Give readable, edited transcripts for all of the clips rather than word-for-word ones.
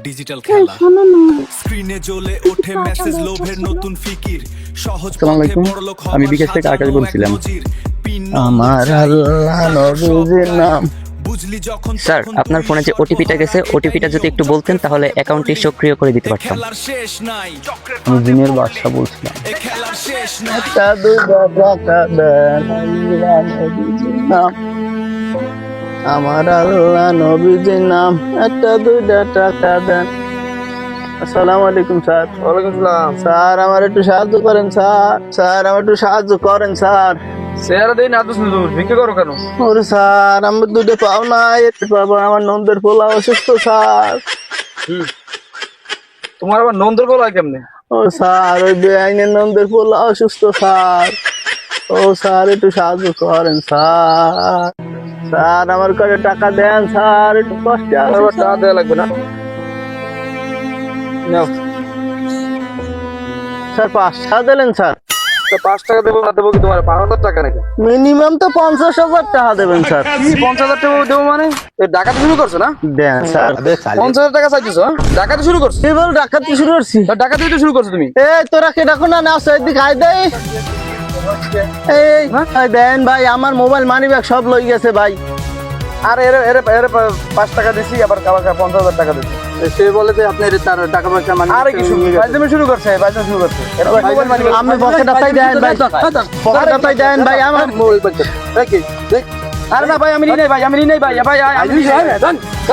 Digital খেলা স্ক্রিনে জ্বলে ওঠে মেসেজ লোভের নতুন ফিকির সহজ পথে বড়লোক হওয়ার আমি বিকাশ থেকে আকাশ বলছিলাম। আমার আল্লাহ নবীর নাম বুঝলি যখন স্যার আপনার ফোনে যে ওটিপিটা গেছে ওটিপিটা যদি একটু বলতেন তাহলে অ্যাকাউন্টটি সক্রিয় করে দিতে পারতাম। খেলার শেষ নাই আমি জিনের বাদশা বলছিলাম। এ খেলার শেষ নাই আমার আল্লাহ নবীজির নাম একটা দুইটা টাকা দেন। আসসালামু আলাইকুম স্যার। ওয়ালাইকুম সালাম। স্যার আমার একটু সাহায্য করেন স্যার। স্যার আমার একটু সাহায্য করেন স্যার। চেহারা দিন এত সুন্দর ভিক্ষে করো কেন? ওরে স্যার আমার দুটো পাও নাই, বাবা আমার নন্দের পোলা অসুস্থ স্যার। তোমার আবার নন্দর বলা কেমনে? ও স্যার ওই বেআইনের নন্দের পোলা অসুস্থ স্যার। ও স্যার একটু সাহায্য করেন স্যার। স্যার আমার কাছে টাকা দেন স্যার, একটু কষ্ট আবার টাকা দেওয়া লাগবে না। নাও স্যার 5 টাকা দিলেন স্যার। তো 5 টাকা দেবো না দেবো কি তোমার 5,000 টাকা নাকি? মিনিমাম তো 50,000 টাকা দেবেন স্যার। কি 50,000 টাকা দেবো মানে? এই ডাকাতি শুরু করছো না? দেন স্যার। 50,000 টাকা চাইতেছো? ডাকাতি শুরু করছো? কি বল ডাকাতি শুরু করছি? ডাকাতি তো শুরু করছো তুমি। এই তোরা কে ডাকো না, নাচ এদিকে আয় দেই। এই ভাই দেন ভাই, আমার মোবাইল মানি ব্যাগ সব লই গেছে ভাই। আর এর এর এর 5 টাকা দিছি, আবার কালকে 50,000 টাকা দিছি। সে বলে যে আপনি তার টাকা পয়সা মানি আরে কি শুরু বাইজমি শুরু করছে, বাইজমি শুরু করছে। এর মোবাইল মানি আমি পকেট আতাই দেন ভাই, পকেট আতাই দেন ভাই আমার মোবাইল পাচ্ছে। দেখি দেখ। আরে না ভাই আমি নি নাই ভাই, আমি নি নাই ভাই। ভাই আমি নি নাই।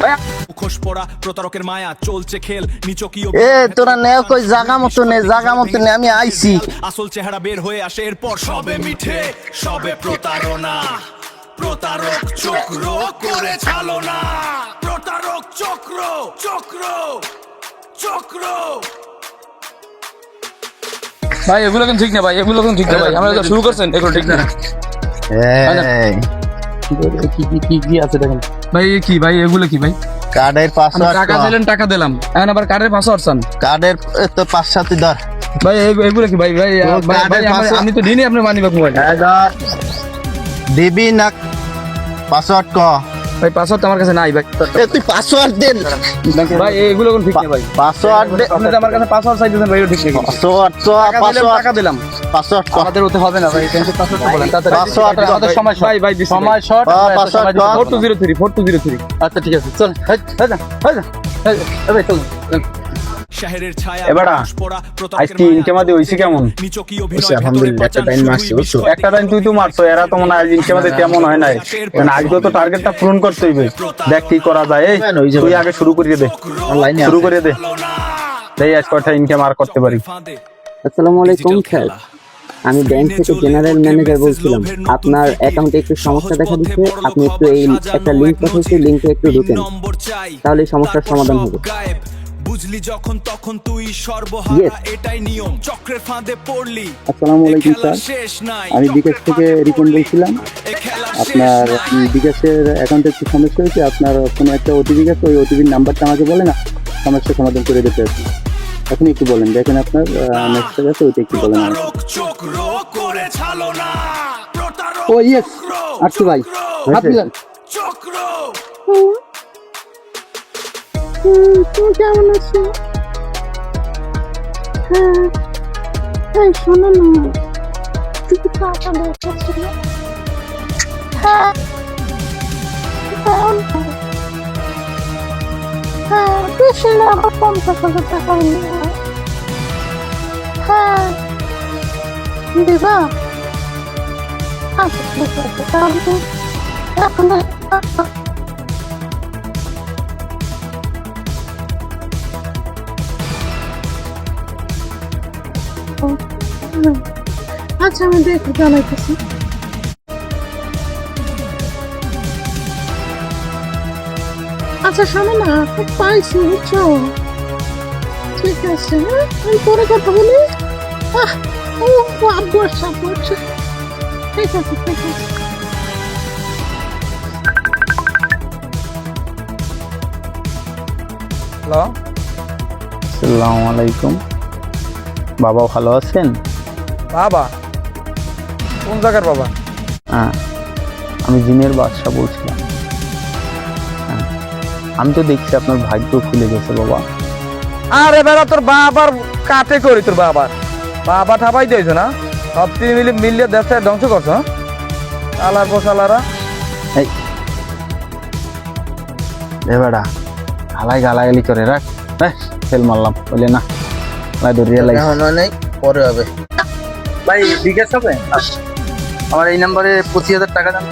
ভাই মুখোশ পড়া প্রতারকের মায়া চলছে খেল নিচকীয় এ তোরা নে কই জায়গা মতো নে, জায়গা মতো নে, আমি আইছি। আসল চেহারা বের হয়ে আসে এরপর সবে মিঠে সবে প্রতারণা প্রতারক চক্র করে ছালনা প্রতারক চক্র চক্র চক্র ভাই এগুলো কিন্তু ঠিক না ভাই, এগুলো কিন্তু ঠিক না ভাই। আমরা শুরু করছেন এগুলো ঠিক না। এই কি কি কি কি আছে দেখেন। ভাই এ কি ভাই, এগুলো কি ভাই? কার্ডের পাসওয়ার্ড, টাকা দিলেন, টাকা দিলাম, এখন আবার কার্ডের পাসওয়ার্ড চান। কার্ডের তো 5-7 ধর ভাই এগুলো কি ভাই? ভাই ভাই আমি তো দিনই আপনি মানি ব্যাগ মোবাইল। দিবি না পাসওয়ার্ড ক ভাই পাসওয়ার্ড আমার কাছে নাই ভাই। এ তুই পাসওয়ার্ড দেন ভাই এগুলো কোন ঠিক না ভাই। পাসওয়ার্ড দে। আপনি তো আমার কাছে পাসওয়ার্ড চাইতেছেন ভাই, এটা ঠিক না। পাসওয়ার্ড তো পাসওয়ার্ড টাকা দিলাম, পাসওয়ার্ড ক আমাদের হতে হবে না ভাই। টেনশন পাসওয়ার্ডটা বলেন তাড়াতাড়ি। পাসওয়ার্ড আমাদের সময় ভাই ভাই সময় শর্ট। পাসওয়ার্ড 4203 আচ্ছা ঠিক আছে চল। ভাই চল। শহরের ছায়া এবারে আজকে ইনকামাদি হইছে কেমন? নিচকীয় আলহামদুলিল্লাহ একটা টাইম মারছি বুঝছো। একটা টাইম তুই তো মারছো, এরা তো মনে হয় ইনকামাদি তেমন হয় নাই। মানে আজকে তো টার্গেটটা পূরণ করতে হইবে। দেখ কি করা যায়। এই তুই আগে শুরু করিয়ে দে, শুরু করিয়ে দে। এই আজ কয়টা ইনকাম আর করতে পারি। আসসালামু আলাইকুম স্যার, আমি ব্যাংক থেকে জেনারেল ম্যানেজার বলছিলাম। আপনার অ্যাকাউন্টে একটু সমস্যা দেখা দিচ্ছে, আপনি একটু এই একটা লিংক পাঠিয়েছি, লিংকে একটু ঢুকেন, তাহলে এই সমস্যার সমাধান হবে। বুঝলি যখন তখন তুই Yes. সর্বহারা এটাই নিয়ম চক্রের ফাঁদে পড়লি আসসালামু আলাইকুম স্যার, শেষ নাই আমি বিকাশ থেকে রিপন বলছিলাম। আপনার বিকাশের অ্যাকাউন্টে একটু সমস্যা হয়েছে, আপনার ফোনে একটা ওটিপি গেছে, ওই ওটিপির নাম্বারটা আমাকে বলে না, সমস্যার সমাধান করে দিতে আছি। এখন একটু বলেন, দেখেন আপনার মেসেজ আছে, ওইটা একটু বলেন আমাকে। চক্র করে ছালনা প্রতারক ও ইয়েস, আসছি ভাই, আপনি চক্র তুমি কেমন আছো? হ্যাঁ, এই শোনো না, কিছু টাকা দরকার ছিল। হ্যাঁ হ্যাঁ বেশি না, আবার 50,000 টাকা নিয়ে। হ্যাঁ দিবা? আচ্ছা ঠিক আছে, তাহলে এখন আচ্ছা আমি দেখি জানাইতেছি। আচ্ছা শোনো না, খুব পাইছি বুঝছো। ঠিক আছে, হ্যাঁ আমি পরে কথা বলি। ও আব্বু আসছে, আব্বু আসছে। ঠিক আছে ঠিক আছে। হ্যালো আসসালামু আলাইকুম। বাবা ভালো আছেন? বাবা কোন জায়গার বাবা? হ্যাঁ, আমি জিনের বাদশা বলছিলাম। আমি তো দেখছি আপনার ভাগ্য খুলে গেছে বাবা। আরে বেড়া তোর বাবার কাটে করি, তোর বাবা ঠাপাই দিয়েছে না, সব তিন মিলিয়ে দেশটা ধ্বংস করছো। আলার বসালারা বেড়া গালাই গালাগালি করে রাখ, ফেল মারলাম বলে না ধরিয়ে লাগে নেই, পরে হবে। ভাই বিকাশ হবে আমার এই নাম্বারে 25,000 টাকা দেন।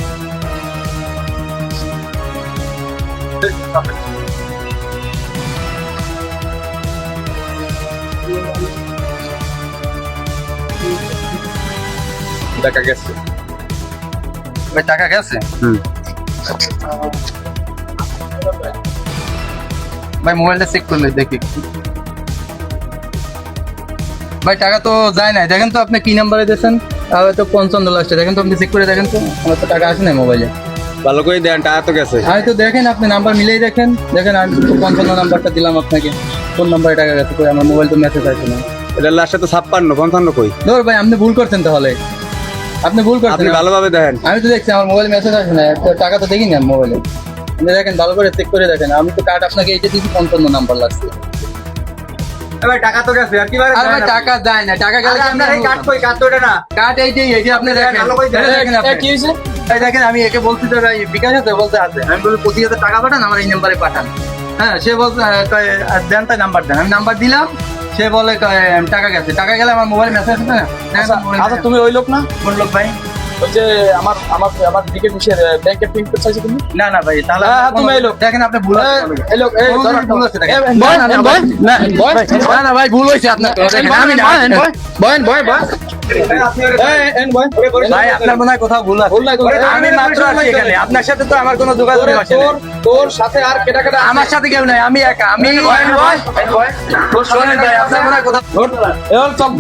টাকা গেছে ভাই টাকা গেছে? ভাই মোবাইলটা চেক করলে দেখি। ভাই টাকা তো যায় নাই, দেখেন তো আপনি কি নাম্বারে দিয়েছেন। হয়তো 55 লাস্টে, দেখেন তো আপনি চেক করে দেখেন তো, আমার তো টাকা আসে নাই মোবাইলে। ভালো করে দেন, টাকা তো গেছে। হয়তো দেখেন আপনি নাম্বার মিলিয়ে দেখেন, আমি তো 55 নাম্বারটা দিলাম আপনাকে, কোন নাম্বারে টাকা গেছে কই? আমার মোবাইল তো মেসেজ আসে না। এটা লাস্টে তো 56 55 কই? ধর ভাই আপনি ভুল করছেন, তাহলে আপনি ভুল করছেন। আপনি ভালোভাবে দেখেন। আমি তো দেখছি আমার মোবাইল মেসেজ আসে না, তো টাকা তো দেখিনি আমি মোবাইলে। আপনি দেখেন, ভালো করে চেক করে দেখেন। আমি তো কার্ড আপনাকে এইটা দিয়েছি, 55 নাম্বার লাগছে। ভাই টাকা তো গেছে, আর কি বারে? আরে ভাই টাকা যায় না, টাকা গেলে কি আপনার এই কাট কই? কাট তো এটা না, কার্ড এইটাই আপনি দেখেন। ভালো করে দেখেন আপনি। কি হইছে? এই দেখেন, আমি একে বলছি তো ভাই বিকাশ আছে, বলতে আছে। আমি বলি 25,000 টাকা পাঠান, আমার এই নাম্বারে পাঠান। হ্যাঁ, সে বলছে দেন, তাই নাম্বার দেন। আমি নাম্বার দিলাম, সে বলে টাকা গেছে। টাকা গেলে আমার মোবাইল মেসেজ আসবে না। আচ্ছা তুমি ওই লোক না? কোন লোক ভাই? ওই যে আমার দিকে কিসের ব্যাংকের পিন করতে চাইছো তুমি? না না ভাই, তাহলে হ্যাঁ, তুমি এই লোক। দেখেন আপনি ভুল আছে। এই লোক এই কোনো ভুল আছে দেখেন। বয় না বয় না ভাই, ভুল হয়েছে আপনার। দেখেন আমি না বয় ভাই, আপনার মনে হয় কোথাও ভুল আছে। আমি মাত্র আছি এখানে, আপনার সাথে তো আমার কোনো যোগাযোগ আছে না। তোর সাথে আর কেটা কেটা আমার সাথে কেউ নাই, আমি একা। আমি শোনেন ভাই, আপনার মনে হয় কোথাও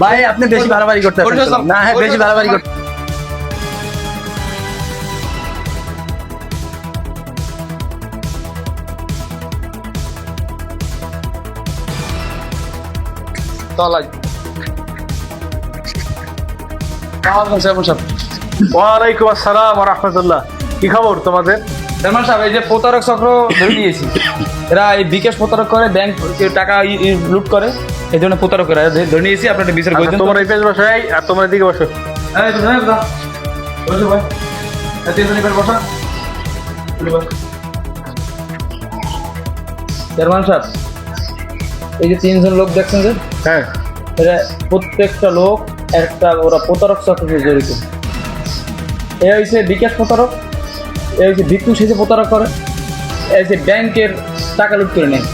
ভাই, আপনি বেশি বাড়াবাড়ি করতে পারছেন না। হ্যাঁ, বেশি বাড়াবাড়ি করতে। ওয়ালাইকুম আসসালাম ওয়া রাহমাতুল্লাহ। কি খবর তোমাদের? সালমান সাহেব, এই যে প্রতারক চক্র ধরে দিয়েছি। এরা এই বিকাশ প্রতারক করে, ব্যাংক টাকা লুট করে, এই জন্য প্রতারক করে ধরে নিয়েছি। আপনার একটা বিচার করে আচ্ছা, দেন। তোমার এই পেজ বসো, আর তোমার এদিকে বসো। চেয়ারম্যান সাহেব, এই যে 3 জন লোক দেখছেন যে, হ্যাঁ, এরা প্রত্যেকটা লোক ওরা প্রতারক চক্রে জড়িত। এ হচ্ছে বিকাশ প্রতারক, এ হচ্ছে ভিক্ষু সেজে প্রতারক করে, এই যে ব্যাংকের টাকা লুট করে নেয়।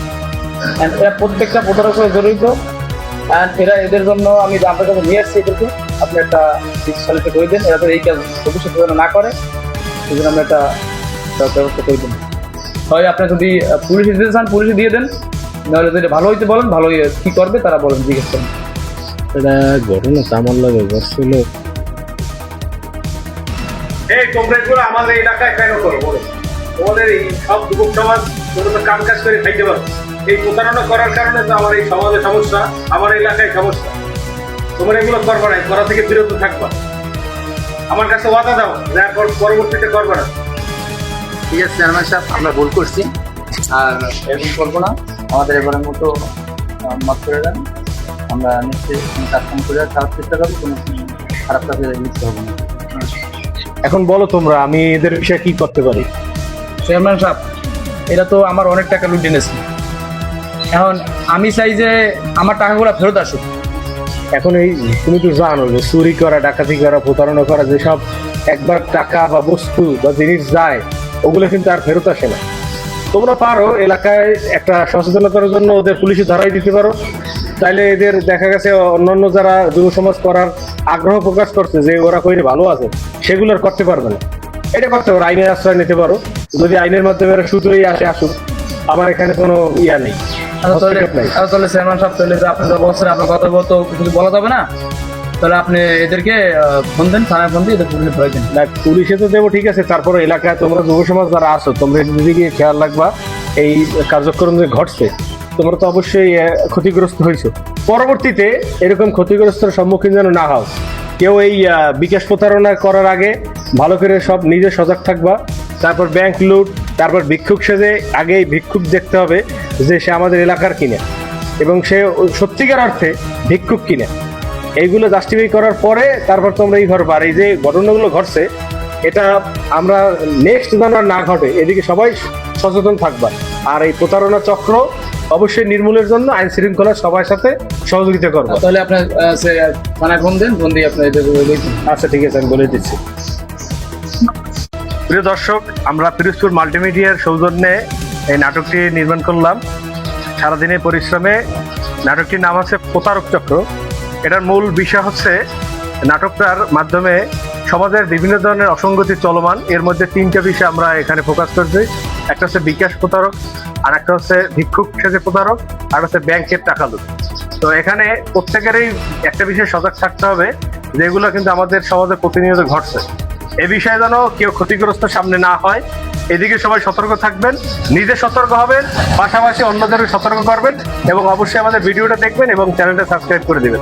এরা প্রত্যেকটা প্রতারক করে জড়িত। এরা এদের জন্য আমি আপনার কাছে নিয়ে আসছি এদেরকে। আপনি একটা সালিশে করে দেন, এরা তো এই কাজ ভবিষ্যতে যেন না করে, সেই জন্য আমরা একটা ব্যবস্থা করে দেন। হয় আপনি যদি পুলিশে দিতে চান পুলিশে দিয়ে দেন, নাহলে যদি ভালো হইতে বলেন, ভালো কি করবে তারা বলেন, জিজ্ঞেস করেন। এটা ঘটনা তো আমার লাগে ঘটছিল। এই কমপ্লেন্টগুলো আমাদের এলাকায় কেন করো বলো? তোমাদের এই সব যুবক সমাজ তোমরা কাম কাজ করে খাইতে পারো। এই প্রতারণা করার কারণে তো আমার এই সমাজে সমস্যা, আমার এলাকায় সমস্যা। তোমরা এগুলো করবা না, করা থেকে বিরত থাকবা। আমার কাছে ওয়াদা দাও, যা পরবর্তীতে করবা না। ঠিক আছে চেয়ারম্যান সাহেব, আমরা ভুল করছি, আর এরকম করবো না। আমাদের এবারের মতো মাফ করে দেন। আমরা নিশ্চয়ই কাজ কাম করে খারাপ চেষ্টা করবো, কোনো খারাপ কাজে লিপ্ত হবো না। এখন বলো তোমরা, আমি এদের বিষয়ে কি করতে পারি? চেয়ারম্যান সাহেব, এটা তো আমার অনেক টাকা লুটে নিয়েছে। এখন আমি চাই যে আমার টাকাগুলো ফেরত আসুক। এখন এই তুমি তো জানো যে চুরি করা, ডাকাতি করা, প্রতারণা করা, যেসব একবার টাকা বা বস্তু বা জিনিস যায়, ওগুলো কিন্তু আর ফেরত আসে না। তোমরা পারো এলাকায় একটা সচেতনতার জন্য ওদের পুলিশে ধরাই দিতে পারো। তাইলে এদের দেখা গেছে অন্যান্য যারা যুব সমাজ করার আগ্রহ প্রকাশ করছে যে ওরা কইলে ভালো আছে, সেগুলো আর করতে পারবে না। এটা করতে পারো, আইনের আশ্রয় নিতে পারো। যদি আইনের মাধ্যমে এরা সুতরাই আসুক, আমার এখানে কোনো ইয়া নেই, হস্তক্ষেপ নাই। তাহলে চেয়ারম্যান সাহেব, তাহলে যে আপনি বলছেন আপনার কথা তো কিছু বলা যাবে না, তাহলে আপনি এদেরকে ফোন দেন, থানায় ফোন দিয়ে এদের পুলিশে ধরে দেন। না, পুলিশে তো দেবো ঠিক আছে, তারপরে এলাকায় তোমরা যুব সমাজ যারা আছো, তোমরা দিকে খেয়াল রাখবা। এই কার্যক্রম যে ঘটছে, তোমরা তো অবশ্যই ক্ষতিগ্রস্ত হয়েছো। পরবর্তীতে এরকম ক্ষতিগ্রস্তের সম্মুখীন যেন না হও। কেউ এই বিকাশ প্রতারণা করার আগে ভালো করে সব নিজে সজাগ থাকবা। তারপর ব্যাংক লুট, তারপর ভিক্ষুক সেজে আগেই ভিক্ষুক দেখতে হবে যে সে আমাদের এলাকার কিনে এবং সে সত্যিকার অর্থে ভিক্ষুক কিনে। এইগুলো জাস্টিফাই করার পরে তারপর তোমরা এই ঘর বার। এই যে ঘটনাগুলো ঘটছে এটা আমরা নেক্সট যেন আর না ঘটে এদিকে সবাই সচেতন থাকবা। আর এই প্রতারণা চক্র অবশ্যই নির্মূলের জন্য আইন শৃঙ্খলা সবার সাথে সহযোগিতা করবো। তাহলে আপনার থানায় ফোন দেন, ফোন দিয়ে আপনার আচ্ছা ঠিক আছে, আমি বলে দিচ্ছি। প্রিয় দর্শক, আমরা পিরোজপুর মাল্টিমিডিয়ার সৌজন্যে এই নাটকটি নির্মাণ করলাম। সারাদিনের পরিশ্রমে নাটকটির নাম হচ্ছে প্রতারক চক্র। এটার মূল বিষয় হচ্ছে নাটকটার মাধ্যমে সমাজের বিভিন্ন ধরনের অসঙ্গতি চলমান। এর মধ্যে 3টা বিষয় আমরা এখানে ফোকাস করছি। একটা হচ্ছে বিকাশ প্রতারক, আর একটা হচ্ছে ভিক্ষুক সেজে প্রতারক, আর হচ্ছে ব্যাংকের টাকা লুট। তো এখানে প্রত্যেকেরই একটা বিষয় সজাগ থাকতে হবে, যেগুলো কিন্তু আমাদের সমাজে প্রতিনিয়ত ঘটছে। এ বিষয়ে যেন কেউ ক্ষতিগ্রস্ত সামনে না হয়, এদিকে সবাই সতর্ক থাকবেন, নিজে সতর্ক হবেন, পাশাপাশি অন্যদেরও সতর্ক করবেন এবং অবশ্যই আমাদের ভিডিওটা দেখবেন এবং চ্যানেলটা সাবস্ক্রাইব করে দেবেন।